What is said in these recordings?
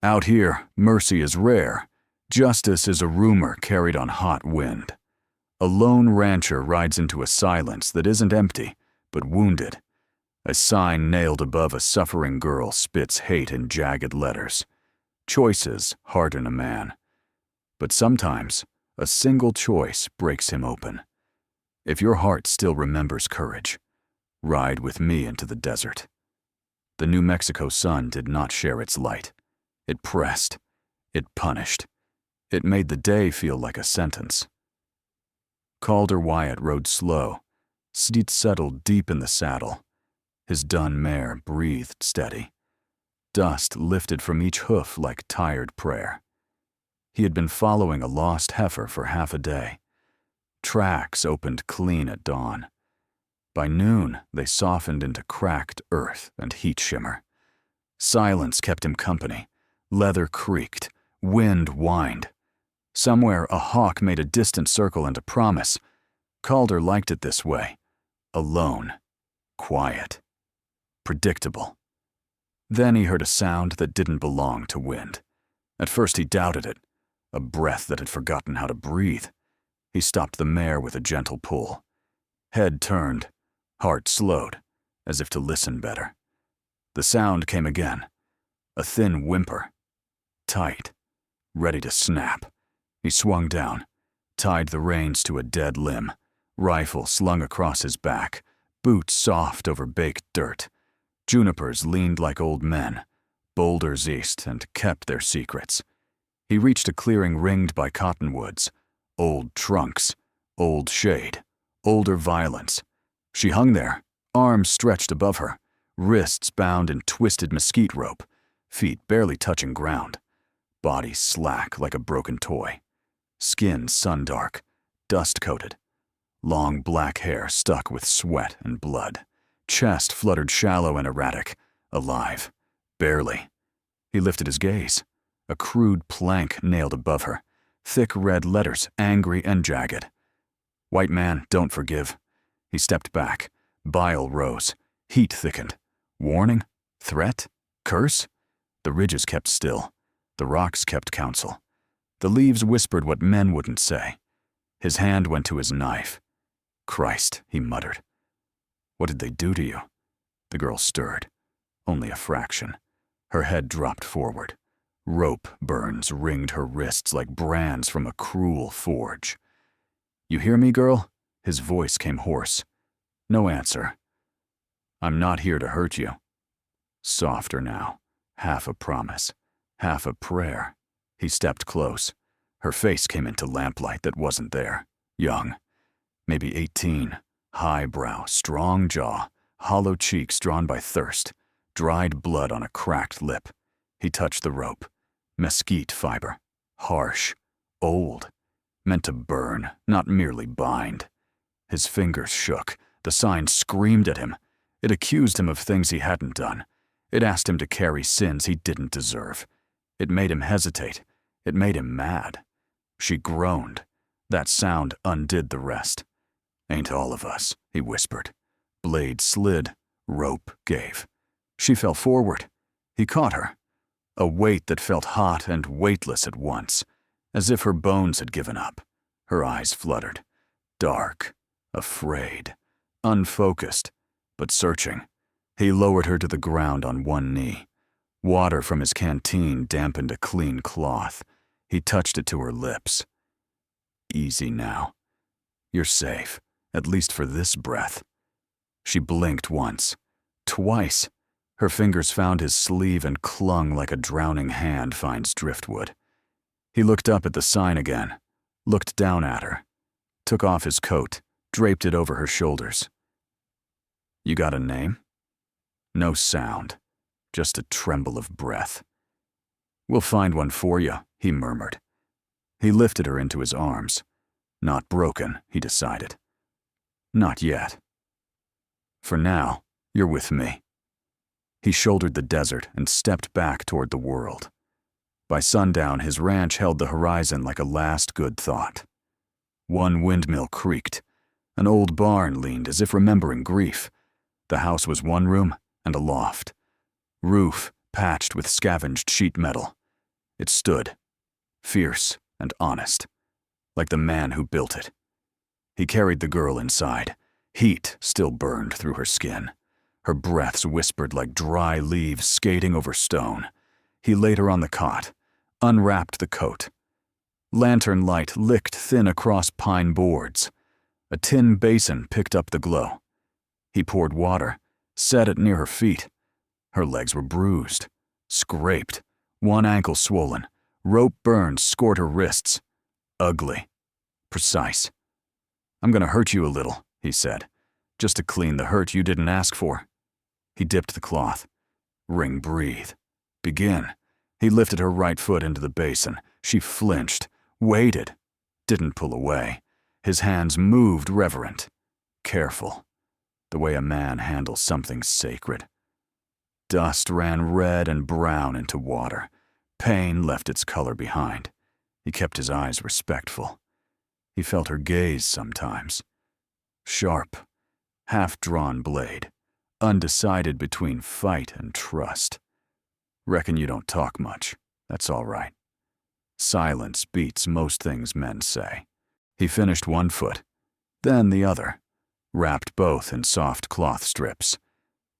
Out here, mercy is rare. Justice is a rumor carried on hot wind. A lone rancher rides into a silence that isn't empty, but wounded. A sign nailed above a suffering girl spits hate in jagged letters. Choices harden a man. But sometimes, a single choice breaks him open. If your heart still remembers courage, ride with me into the desert. The New Mexico sun did not share its light. It pressed. It punished. It made the day feel like a sentence. Calder Wyatt rode slow. Seat settled deep in the saddle. His dun mare breathed steady. Dust lifted from each hoof like tired prayer. He had been following a lost heifer for half a day. Tracks opened clean at dawn. By noon, they softened into cracked earth and heat shimmer. Silence kept him company. Leather creaked. Wind whined. Somewhere, a hawk made a distant circle and a promise. Calder liked it this way. Alone. Quiet. Predictable. Then he heard a sound that didn't belong to wind. At first he doubted it. A breath that had forgotten how to breathe. He stopped the mare with a gentle pull. Head turned. Heart slowed, as if to listen better. The sound came again. A thin whimper. Tight. Ready to snap. He swung down, tied the reins to a dead limb, rifle slung across his back, boots soft over baked dirt. Junipers leaned like old men, boulders east and kept their secrets. He reached a clearing ringed by cottonwoods, old trunks, old shade, older violence. She hung there, arms stretched above her, wrists bound in twisted mesquite rope, feet barely touching ground, body slack like a broken toy. Skin sun-dark, dust-coated. Long black hair stuck with sweat and blood. Chest fluttered shallow and erratic, alive, barely. He lifted his gaze. A crude plank nailed above her, thick red letters, angry and jagged. White man, don't forgive. He stepped back. Bile rose. Heat thickened. Warning? Threat? Curse? The ridges kept still. The rocks kept counsel. The leaves whispered what men wouldn't say. His hand went to his knife. Christ, he muttered. What did they do to you? The girl stirred. Only a fraction. Her head dropped forward. Rope burns ringed her wrists like brands from a cruel forge. You hear me, girl? His voice came hoarse. No answer. I'm not here to hurt you. Softer now. Half a promise. Half a prayer. He stepped close. Her face came into lamplight that wasn't there. Young. Maybe 18. High brow, strong jaw, hollow cheeks drawn by thirst, dried blood on a cracked lip. He touched the rope. Mesquite fiber. Harsh. Old. Meant to burn, not merely bind. His fingers shook. The sign screamed at him. It accused him of things he hadn't done. It asked him to carry sins he didn't deserve. It made him hesitate. It made him mad. She groaned. That sound undid the rest. Ain't all of us, he whispered. Blade slid. Rope gave. She fell forward. He caught her. A weight that felt hot and weightless at once, as if her bones had given up. Her eyes fluttered. Dark. Afraid. Unfocused. But searching. He lowered her to the ground on one knee. Water from his canteen dampened a clean cloth. He touched it to her lips. Easy now. You're safe, at least for this breath. She blinked once. Twice. Her fingers found his sleeve and clung like a drowning hand finds driftwood. He looked up at the sign again, looked down at her, took off his coat, draped it over her shoulders. You got a name? No sound, just a tremble of breath. We'll find one for you, he murmured. He lifted her into his arms. Not broken, he decided. Not yet. For now, you're with me. He shouldered the desert and stepped back toward the world. By sundown, his ranch held the horizon like a last good thought. One windmill creaked. An old barn leaned as if remembering grief. The house was one room and a loft. Roof patched with scavenged sheet metal. It stood, fierce and honest, like the man who built it. He carried the girl inside. Heat still burned through her skin. Her breaths whispered like dry leaves skating over stone. He laid her on the cot, unwrapped the coat. Lantern light licked thin across pine boards. A tin basin picked up the glow. He poured water, set it near her feet. Her legs were bruised, scraped, one ankle swollen. Rope burns scored her wrists. Ugly. Precise. "I'm gonna hurt you a little," he said, "just to clean the hurt you didn't ask for." He dipped the cloth. Ring breathe. Begin. He lifted her right foot into the basin. She flinched, waited, didn't pull away. His hands moved reverent, careful, the way a man handles something sacred. Dust ran red and brown into water. Pain left its color behind. He kept his eyes respectful. He felt her gaze sometimes. Sharp, half-drawn blade, undecided between fight and trust. "Reckon you don't talk much. That's all right." Silence beats most things men say. He finished one foot, then the other, wrapped both in soft cloth strips,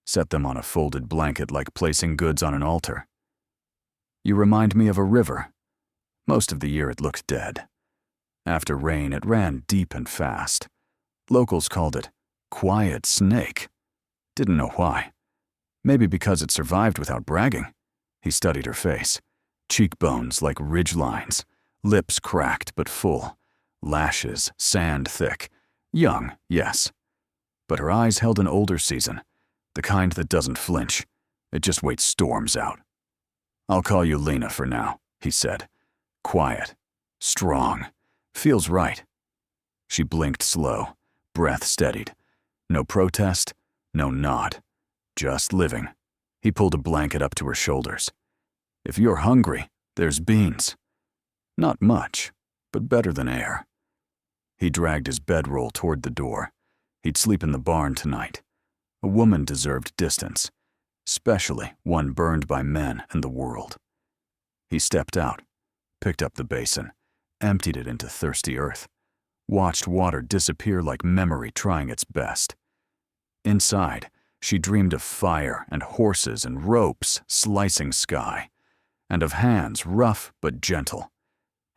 set them on a folded blanket like placing goods on an altar. "You remind me of a river." Most of the year it looked dead. After rain, it ran deep and fast. Locals called it Quiet Snake. Didn't know why. Maybe because it survived without bragging. He studied her face. Cheekbones like ridge lines, lips cracked but full, lashes sand thick. Young, yes. But her eyes held an older season, the kind that doesn't flinch. It just waits storms out. "I'll call you Lena for now," he said. "Quiet, strong, feels right." She blinked slow, breath steadied. No protest, no nod, just living. He pulled a blanket up to her shoulders. "If you're hungry, there's beans." Not much, but better than air. He dragged his bedroll toward the door. He'd sleep in the barn tonight. A woman deserved distance, especially one burned by men and the world. He stepped out, picked up the basin, emptied it into thirsty earth, watched water disappear like memory trying its best. Inside, she dreamed of fire and horses and ropes slicing sky, and of hands rough but gentle,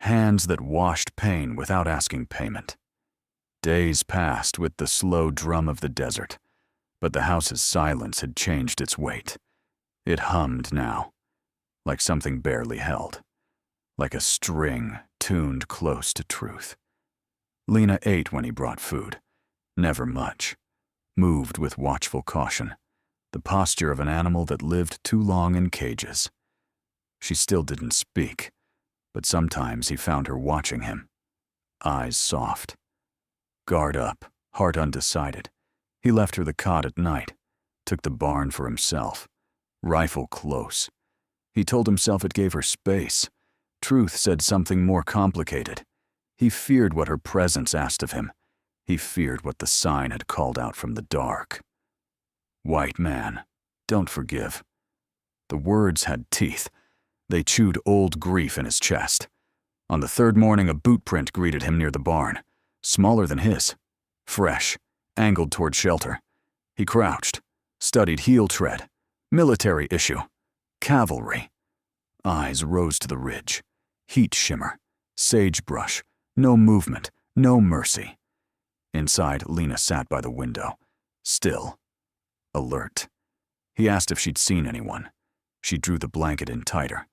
hands that washed pain without asking payment. Days passed with the slow drum of the desert, but the house's silence had changed its weight. It hummed now, like something barely held, like a string tuned close to truth. Lena ate when he brought food, never much, moved with watchful caution, the posture of an animal that lived too long in cages. She still didn't speak, but sometimes he found her watching him, eyes soft. Guard up, heart undecided. He left her the cot at night, took the barn for himself, rifle close. He told himself it gave her space. Truth said something more complicated. He feared what her presence asked of him. He feared what the sign had called out from the dark. "White man, don't forgive." The words had teeth. They chewed old grief in his chest. On the third morning, a boot print greeted him near the barn, smaller than his, fresh, angled toward shelter. He crouched, studied heel tread, military issue, cavalry. Eyes rose to the ridge, heat shimmer, sagebrush, no movement, no mercy. Inside, Lena sat by the window, still, alert. He asked if she'd seen anyone. She drew the blanket in tighter.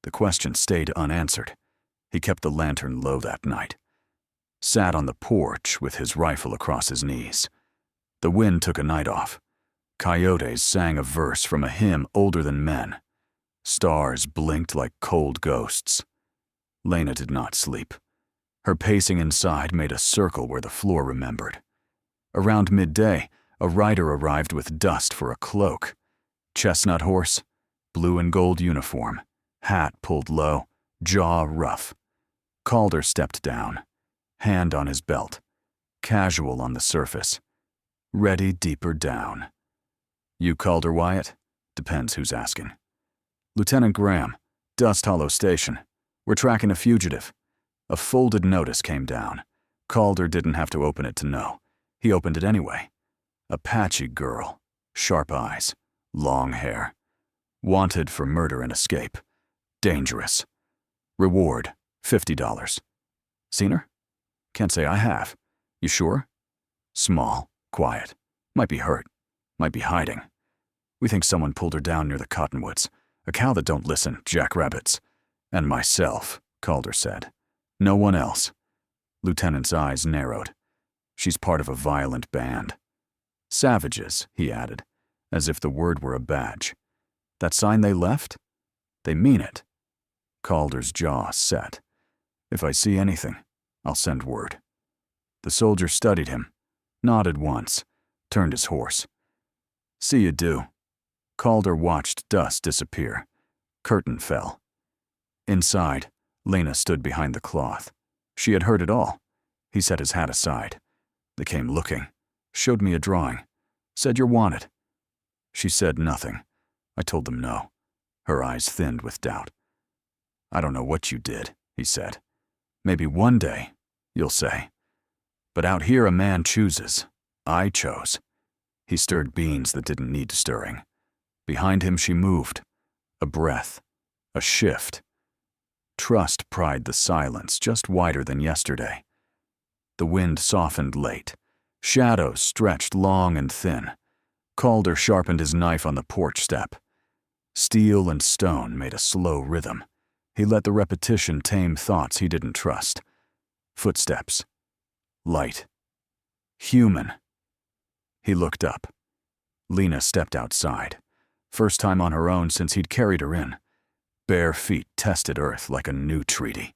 The question stayed unanswered. He kept the lantern low that night. Sat on the porch with his rifle across his knees. The wind took a night off. Coyotes sang a verse from a hymn older than men. Stars blinked like cold ghosts. Lena did not sleep. Her pacing inside made a circle where the floor remembered. Around midday, a rider arrived with dust for a cloak. Chestnut horse, blue and gold uniform, hat pulled low, jaw rough. Calder stepped down, hand on his belt, casual on the surface, ready deeper down. "You Calder Wyatt?" Depends who's asking. "Lieutenant Graham, Dust Hollow Station. We're tracking a fugitive. A folded notice came down. Calder didn't have to open it to know. He opened it anyway. Apache girl. Sharp eyes. Long hair. Wanted for murder and escape. Dangerous. Reward, $50. Seen her? Can't say I have. You sure? Small, quiet. Might be hurt. Might be hiding. We think someone pulled her down near the cottonwoods. A cow that don't listen, jackrabbits. And myself, Calder said. No one else. Lieutenant's eyes narrowed. She's part of a violent band. Savages, he added, as if the word were a badge. That sign they left? They mean it. Calder's jaw set. If I see anything, I'll send word. The soldier studied him, nodded once, turned his horse. See you do. Calder watched dust disappear. Curtain fell. Inside, Lena stood behind the cloth. She had heard it all. He set his hat aside. They came looking, showed me a drawing, said you're wanted. She said nothing. I told them no. Her eyes thinned with doubt. I don't know what you did, he said. Maybe one day, you'll say. But out here a man chooses. I chose. He stirred beans that didn't need stirring. Behind him she moved. A breath. A shift. Trust pried the silence just wider than yesterday. The wind softened late. Shadows stretched long and thin. Calder sharpened his knife on the porch step. Steel and stone made a slow rhythm. He let the repetition tame thoughts he didn't trust. Footsteps. Light. Human. He looked up. Lena stepped outside. First time on her own since he'd carried her in. Bare feet tested earth like a new treaty.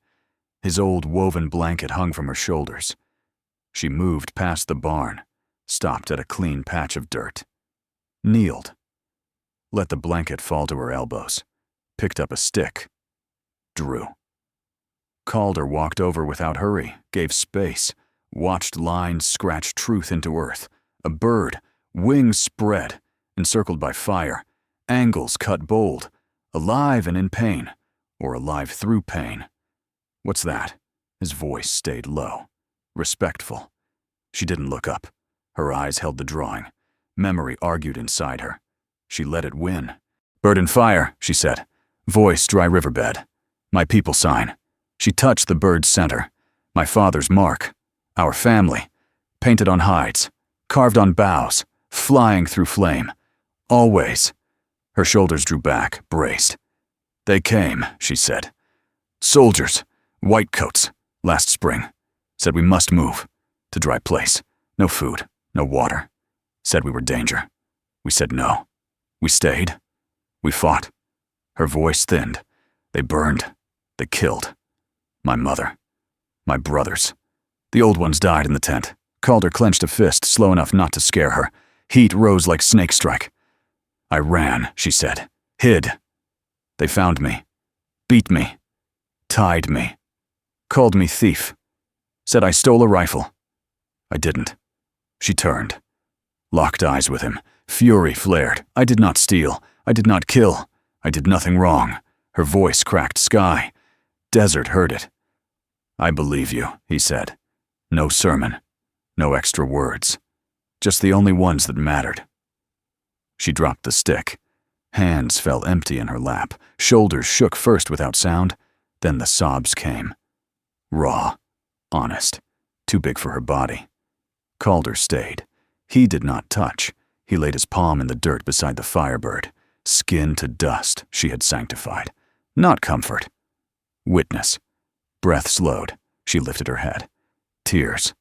His old woven blanket hung from her shoulders. She moved past the barn, stopped at a clean patch of dirt. Kneeled. Let the blanket fall to her elbows. Picked up a stick. Drew. Calder walked over without hurry, gave space, watched lines scratch truth into earth. A bird, wings spread, encircled by fire, angles cut bold, alive and in pain, or alive through pain. What's that? His voice stayed low, respectful. She didn't look up. Her eyes held the drawing. Memory argued inside her. She let it win. Bird and fire, she said. Voice dry riverbed. My people sign. She touched the bird's center. My father's mark. Our family. Painted on hides. Carved on boughs. Flying through flame. Always. Her shoulders drew back, braced. They came, she said. Soldiers. White coats. Last spring. Said we must move. To dry place. No food. No water. Said we were danger. We said no. We stayed. We fought. Her voice thinned. They burned. They killed. My mother. My brothers. The old ones died in the tent. Calder clenched a fist slow enough not to scare her. Heat rose like snake strike. I ran, she said. Hid. They found me. Beat me. Tied me. Called me thief. Said I stole a rifle. I didn't. She turned. Locked eyes with him. Fury flared. I did not steal. I did not kill. I did nothing wrong. Her voice cracked sky. Desert heard it. I believe you, he said. No sermon. No extra words. Just the only ones that mattered. She dropped the stick. Hands fell empty in her lap. Shoulders shook first without sound. Then the sobs came. Raw. Honest. Too big for her body. Calder stayed. He did not touch. He laid his palm in the dirt beside the firebird. Skin to dust she had sanctified. Not comfort. Witness. Breath slowed. She lifted her head. Tears.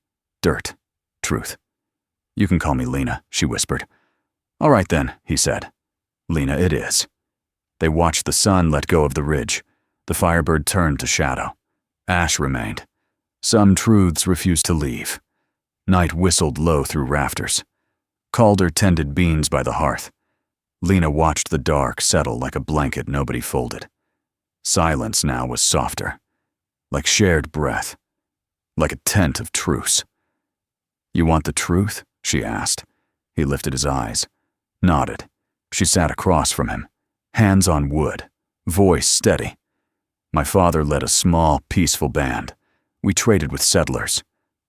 Dirt. Truth. You can call me Lena, she whispered. All right then, he said. Lena it is. They watched the sun let go of the ridge. The firebird turned to shadow. Ash remained. Some truths refused to leave. Night whistled low through rafters. Calder tended beans by the hearth. Lena watched the dark settle like a blanket nobody folded. Silence now was softer. Like shared breath. Like a tent of truce. You want the truth? She asked. He lifted his eyes. Nodded. She sat across from him. Hands on wood. Voice steady. My father led a small, peaceful band. We traded with settlers,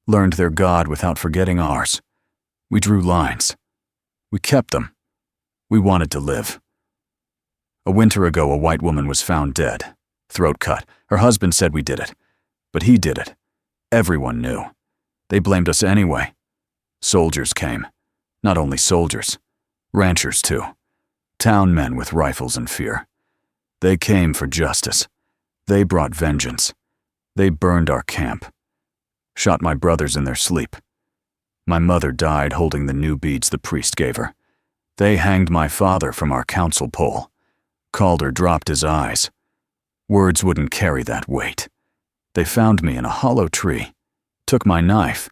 learned their God without forgetting ours. We drew lines. We kept them. We wanted to live. A winter ago, a white woman was found dead, throat cut. Her husband said we did it, but he did it. Everyone knew. They blamed us anyway. Soldiers came. Not only soldiers, ranchers too. Town men with rifles and fear. They came for justice. They brought vengeance. They burned our camp. Shot my brothers in their sleep. My mother died holding the new beads the priest gave her. They hanged my father from our council pole. Calder dropped his eyes. Words wouldn't carry that weight. They found me in a hollow tree, took my knife,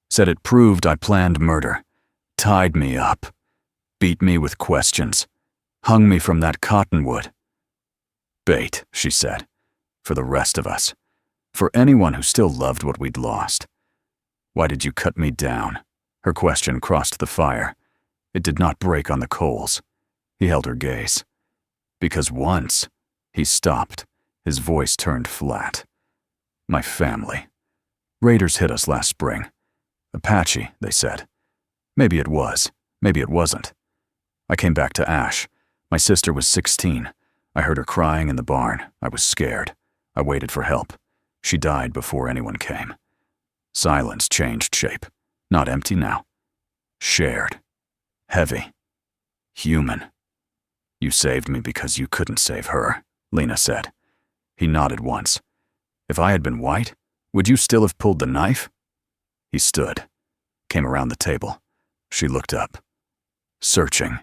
said it proved I planned murder, tied me up, beat me with questions, hung me from that cottonwood. Bait, she said, for the rest of us, for anyone who still loved what we'd lost. Why did you cut me down? Her question crossed the fire. It did not break on the coals. He held her gaze. Because once, he stopped, his voice turned flat. My family. Raiders hit us last spring. Apache, they said. Maybe it was, maybe it wasn't. I came back to Ash. My sister was 16. I heard her crying in the barn. I was scared. I waited for help. She died before anyone came. Silence changed shape. Not empty now. Shared. Heavy. Human. You saved me because you couldn't save her, Lena said. He nodded once. If I had been white, would you still have pulled the knife? He stood, came around the table. She looked up. Searching.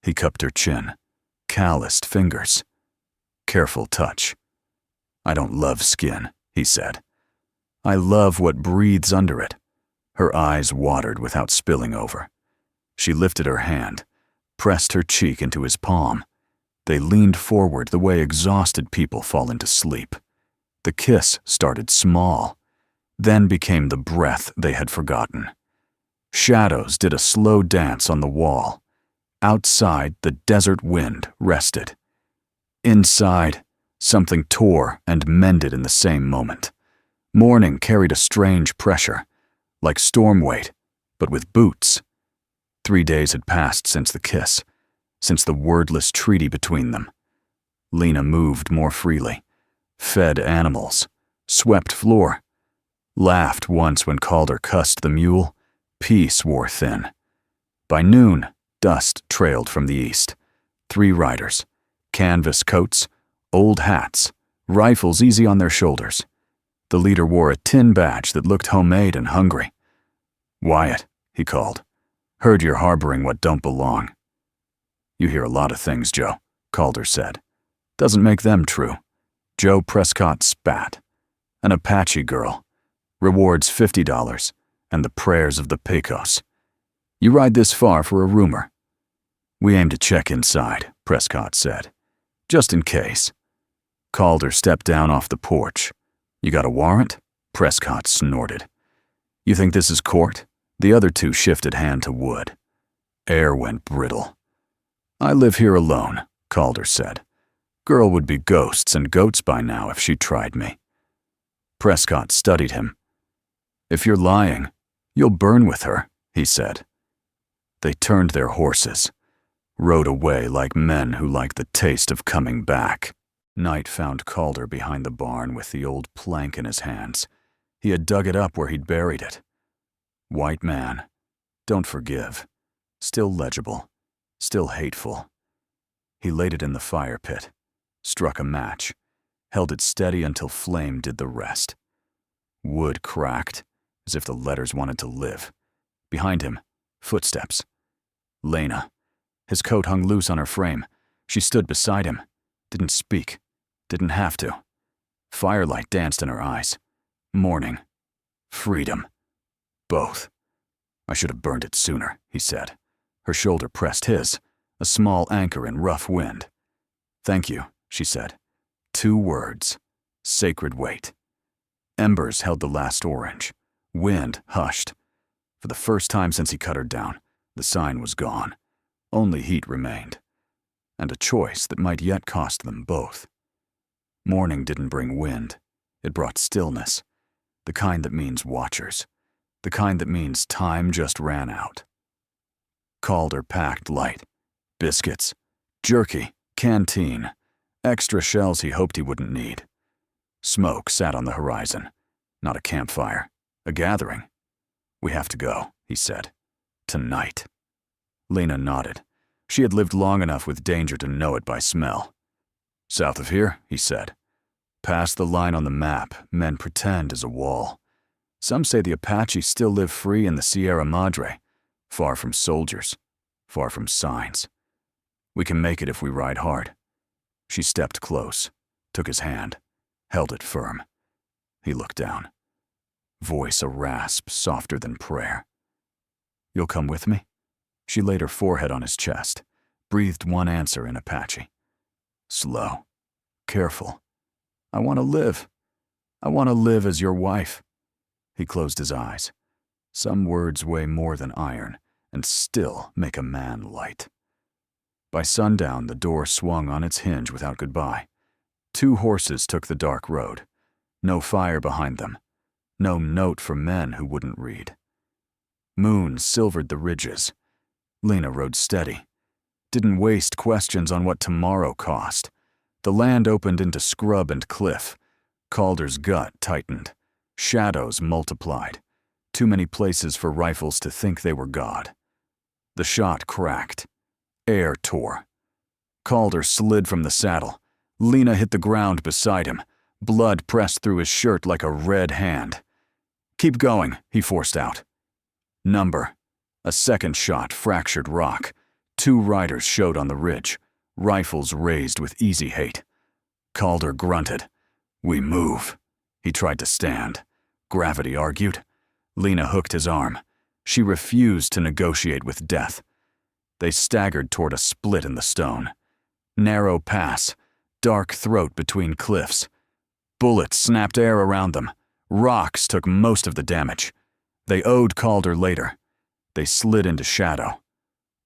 He cupped her chin. Calloused fingers. Careful touch. I don't love skin, he said. I love what breathes under it. Her eyes watered without spilling over. She lifted her hand, pressed her cheek into his palm. They leaned forward the way exhausted people fall into sleep. The kiss started small, then became the breath they had forgotten. Shadows did a slow dance on the wall. Outside, the desert wind rested. Inside, something tore and mended in the same moment. Morning carried a strange pressure, like storm weight, but with boots. 3 days had passed since the kiss, since the wordless treaty between them. Lena moved more freely, fed animals, swept floor, laughed once when Calder cussed the mule. Peace wore thin. By noon, dust trailed from the east. 3 riders, canvas coats, old hats, rifles easy on their shoulders. The leader wore a tin badge that looked homemade and hungry. Wyatt, he called. Heard you're harboring what don't belong. You hear a lot of things, Joe, Calder said. Doesn't make them true. Joe Prescott spat. An Apache girl. Rewards $50 and the prayers of the Pecos. You ride this far for a rumor. We aim to check inside, Prescott said. Just in case. Calder stepped down off the porch. You got a warrant? Prescott snorted. You think this is court? The other 2 shifted hand to wood. Air went brittle. I live here alone, Calder said. Girl would be ghosts and goats by now if she tried me. Prescott studied him. If you're lying, you'll burn with her, he said. They turned their horses, rode away like men who like the taste of coming back. Night found Calder behind the barn with the old plank in his hands. He had dug it up where he'd buried it. White man, don't forgive. Still legible, still hateful. He laid it in the fire pit, struck a match, held it steady until flame did the rest. Wood cracked, as if the letters wanted to live. Behind him, footsteps. Lena. His coat hung loose on her frame. She stood beside him, didn't speak, didn't have to. Firelight danced in her eyes. Morning. Freedom. Both. I should have burned it sooner, he said. Her shoulder pressed his, a small anchor in rough wind. Thank you, she said. 2 words. Sacred weight. Embers held the last orange. Wind hushed. For the first time since he cut her down, the sign was gone. Only heat remained. And a choice that might yet cost them both. Morning didn't bring wind. It brought stillness. The kind that means watchers. The kind that means time just ran out. Calder packed light. Biscuits, jerky, canteen, extra shells he hoped he wouldn't need. Smoke sat on the horizon. Not a campfire, a gathering. "We have to go," he said. "Tonight." Lena nodded. She had lived long enough with danger to know it by smell. "South of here," he said. "Past the line on the map, men pretend is a wall. Some say the Apache still live free in the Sierra Madre, far from soldiers, far from signs. We can make it if we ride hard." She stepped close, took his hand, held it firm. He looked down. Voice a rasp softer than prayer. "You'll come with me?" She laid her forehead on his chest, breathed one answer in Apache. "Slow. Careful. I want to live. I want to live as your wife." He closed his eyes. Some words weigh more than iron and still make a man light. By sundown, the door swung on its hinge without goodbye. 2 horses took the dark road. No fire behind them. No note for men who wouldn't read. Moon silvered the ridges. Lena rode steady. Didn't waste questions on what tomorrow cost. The land opened into scrub and cliff. Calder's gut tightened. Shadows multiplied. Too many places for rifles to think they were God. The shot cracked. Air tore. Calder slid from the saddle. Lena hit the ground beside him. Blood pressed through his shirt like a red hand. "Keep going," he forced out. Number. A second shot fractured rock. 2 riders showed on the ridge, rifles raised with easy hate. Calder grunted. "We move." He tried to stand. Gravity argued. Lena hooked his arm. She refused to negotiate with death. They staggered toward a split in the stone. Narrow pass, dark throat between cliffs. Bullets snapped air around them. Rocks took most of the damage. They owed Calder later. They slid into shadow.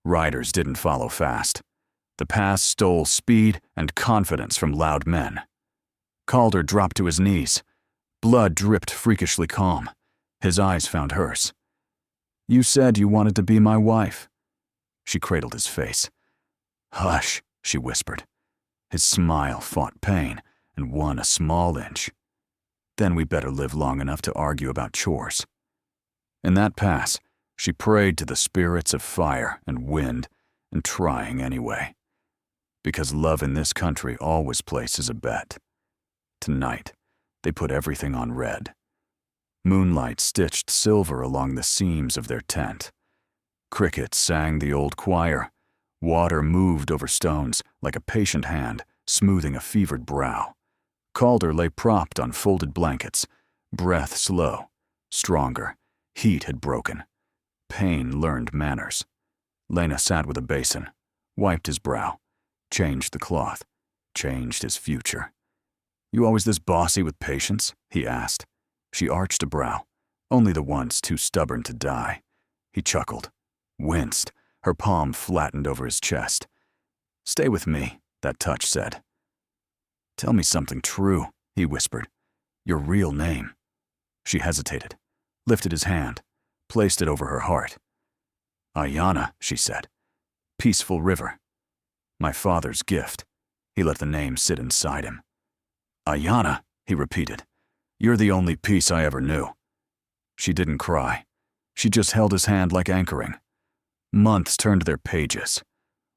Riders didn't follow fast. The pass stole speed and confidence from loud men. Calder dropped to his knees. Blood dripped freakishly calm. His eyes found hers. "You said you wanted to be my wife." She cradled his face. "Hush," she whispered. His smile fought pain and won a small inch. "Then we better live long enough to argue about chores." In that pass, she prayed to the spirits of fire and wind, and trying anyway. Because love in this country always places a bet. Tonight, they put everything on red. Moonlight stitched silver along the seams of their tent. Crickets sang the old choir. Water moved over stones like a patient hand smoothing a fevered brow. Calder lay propped on folded blankets, breath slow, stronger. Heat had broken. Pain learned manners. Lena sat with a basin, wiped his brow, changed the cloth, changed his future. "You always this bossy with patience?" he asked. She arched a brow, only the ones too stubborn to die. He chuckled, winced, her palm flattened over his chest. "Stay with me," that touch said. "Tell me something true," he whispered. "Your real name." She hesitated, lifted his hand, placed it over her heart. "Ayana," she said. "Peaceful river. My father's gift." He let the name sit inside him. "Ayana," he repeated. "You're the only peace I ever knew." She didn't cry. She just held his hand like anchoring. Months turned their pages.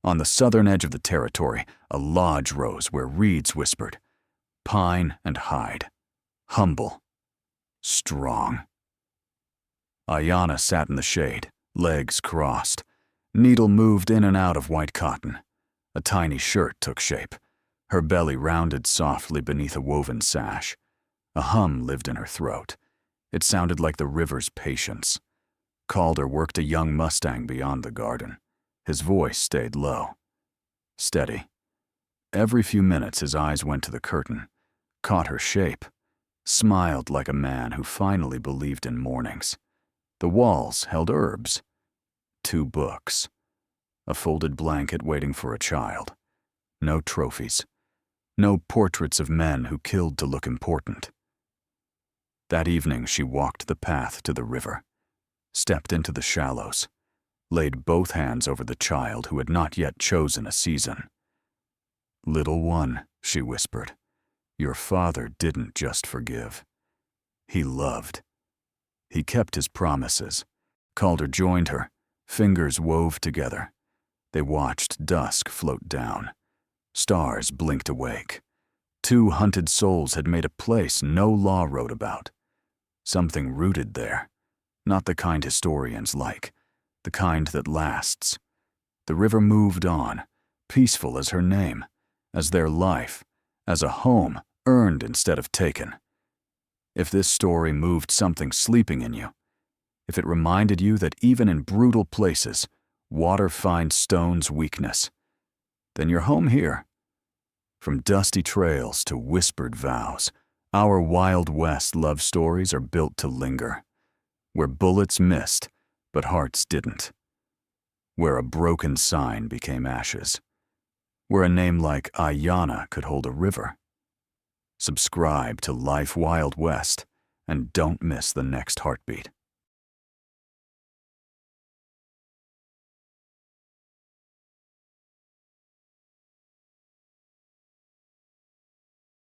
On the southern edge of the territory, a lodge rose where reeds whispered. Pine and hide. Humble. Strong. Ayana sat in the shade, legs crossed. Needle moved in and out of white cotton. A tiny shirt took shape. Her belly rounded softly beneath a woven sash. A hum lived in her throat. It sounded like the river's patience. Calder worked a young Mustang beyond the garden. His voice stayed low. Steady. Every few minutes his eyes went to the curtain, caught her shape, smiled like a man who finally believed in mornings. The walls held herbs. 2 books. A folded blanket waiting for a child. No trophies. No portraits of men who killed to look important. That evening she walked the path to the river, stepped into the shallows, laid both hands over the child who had not yet chosen a season. "Little one," she whispered, "your father didn't just forgive. He loved." He kept his promises. Calder joined her, fingers wove together. They watched dusk float down. Stars blinked awake. 2 hunted souls had made a place no law wrote about. Something rooted there, not the kind historians like, the kind that lasts. The river moved on, peaceful as her name, as their life, as a home earned instead of taken. If this story moved something sleeping in you, if it reminded you that even in brutal places, water finds stone's weakness, then you're home here. From dusty trails to whispered vows, our Wild West love stories are built to linger, where bullets missed, but hearts didn't, where a broken sign became ashes, where a name like Ayanna could hold a river. Subscribe to Life Wild West and don't miss the next heartbeat.